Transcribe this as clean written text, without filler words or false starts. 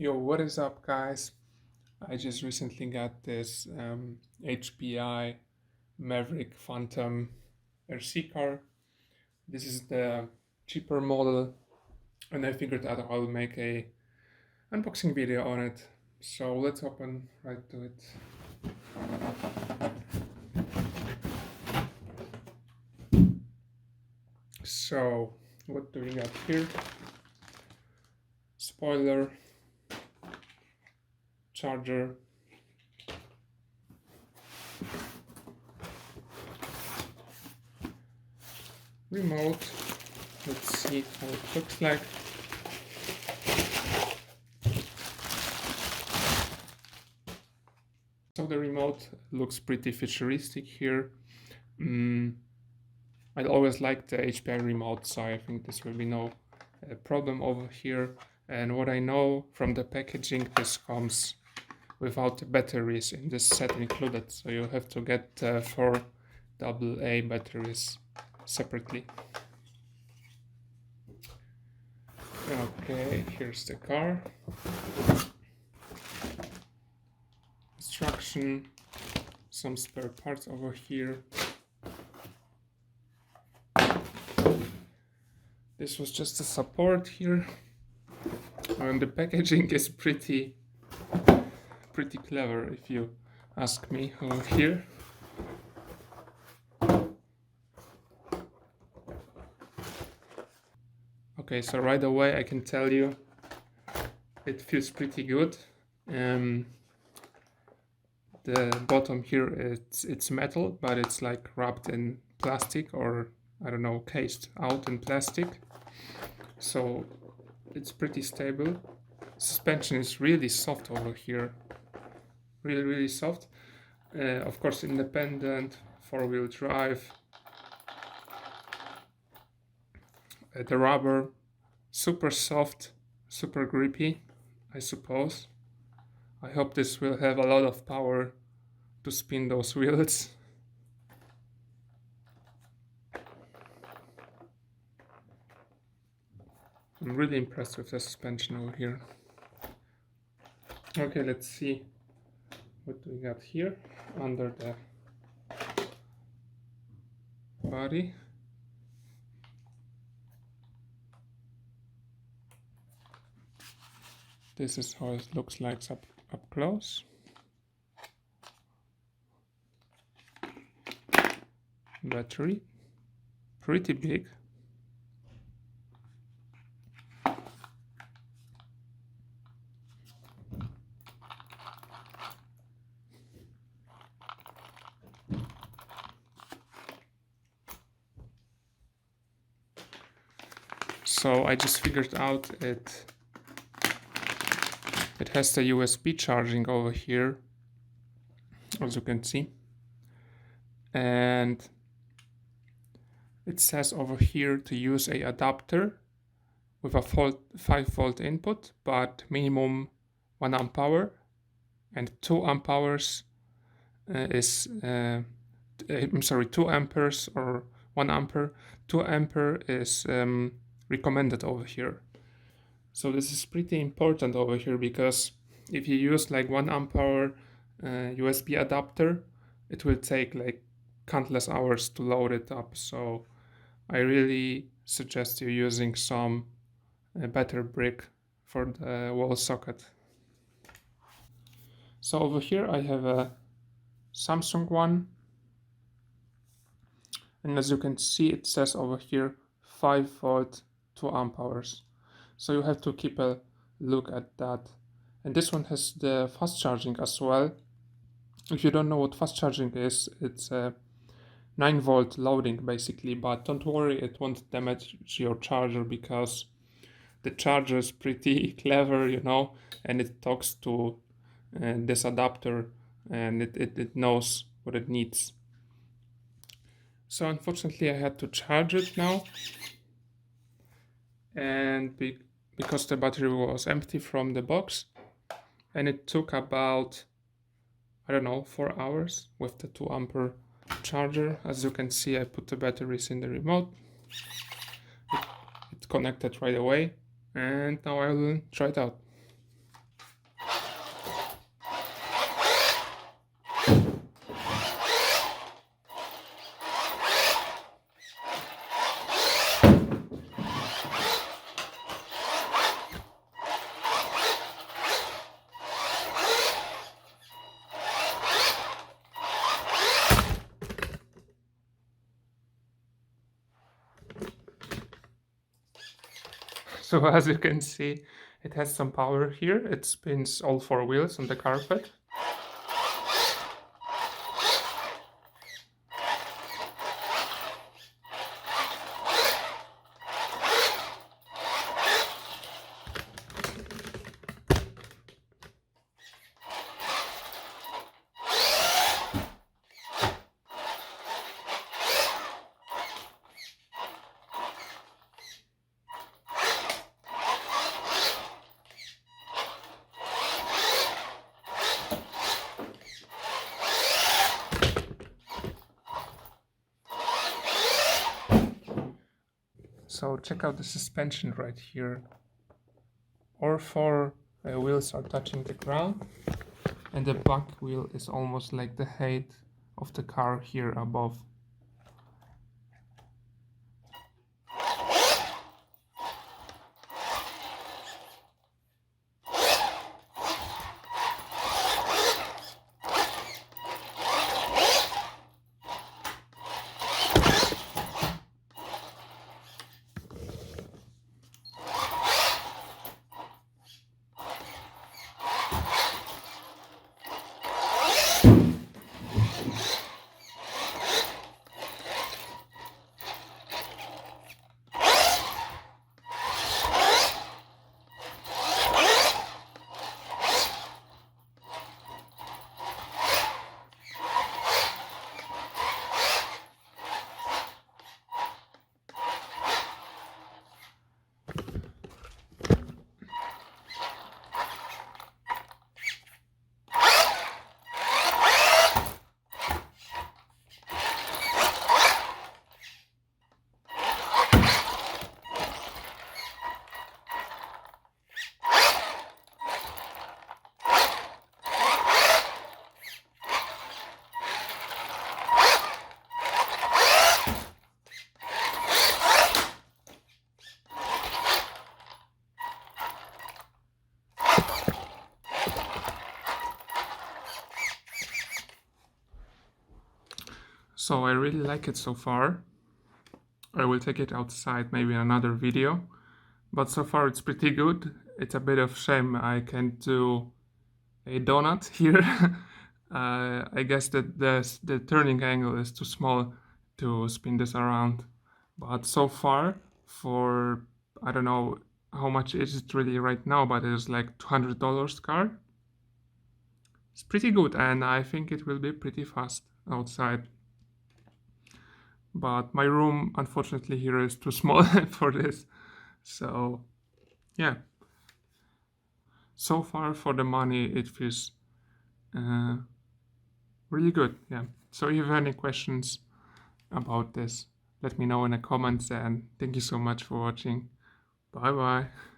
Yo, what is up, guys? I just recently got this HPI Maverick Phantom RC car. This is the cheaper model, and I figured out I'll make a unboxing video on it. So let's open right to it. So what do we got here? Spoiler, charger, remote. Let's see how it looks like. So the remote looks pretty futuristic here. I always like the HPI remote, so I think this will be no problem over here. And what I know from the packaging, this comes without batteries in this set included, so you have to get 4 AA batteries separately. Okay, here's the car. Instruction, some spare parts over here. This was just a support here, and the packaging is pretty clever if you ask me over here. Okay, so right away I can tell you it feels pretty good. The bottom here it's metal, but it's like wrapped in plastic, or I don't know, cased out in plastic, so it's pretty stable. Suspension is really soft over here, really soft. Of course, independent, 4-wheel drive. The rubber, super soft, super grippy, I suppose. I hope this will have a lot of power to spin those wheels. I'm really impressed with the suspension over here. Okay, let's see what we got here under the body. This is how it looks like up close. Battery, pretty big. So I just figured out it has the USB charging over here, as you can see, and it says over here to use a adapter with a 5-volt input, but minimum 1 amp hour, and 2 amp hours is 2 amperes or 1 ampere. 2 ampere is recommended over here. So this is pretty important over here, because if you use like 1 amp hour USB adapter, it will take like countless hours to load it up. So I really suggest you using some better brick for the wall socket. So over here I have a Samsung one, and as you can see it says over here 5-volt 2 amp hours. So you have to keep a look at that. And this one has the fast charging as well. If you don't know what fast charging is, it's a 9-volt loading basically, but don't worry, it won't damage your charger, because the charger is pretty clever, you know, and it talks to this adapter, and it knows what it needs. So unfortunately I had to charge it now, and because the battery was empty from the box, and it took about, I don't know, 4 hours with the 2 ampere charger. As you can see, I put the batteries in the remote. It connected right away, and now I will try it out. So as you can see, it has some power here. It spins all 4 wheels on the carpet. So check out the suspension right here. All 4 wheels are touching the ground, and the back wheel is almost like the height of the car here above. So I really like it so far. I will take it outside maybe in another video, but so far it's pretty good. It's a bit of shame I can't do a donut here. I guess that the turning angle is too small to spin this around, but so far, for I don't know how much is it really right now, but it's like $200 car. It's pretty good, and I think it will be pretty fast outside. But my room, unfortunately, here is too small for this. So, yeah. So far, for the money, it feels really good. Yeah. So, if you have any questions about this, let me know in the comments. And thank you so much for watching. Bye bye.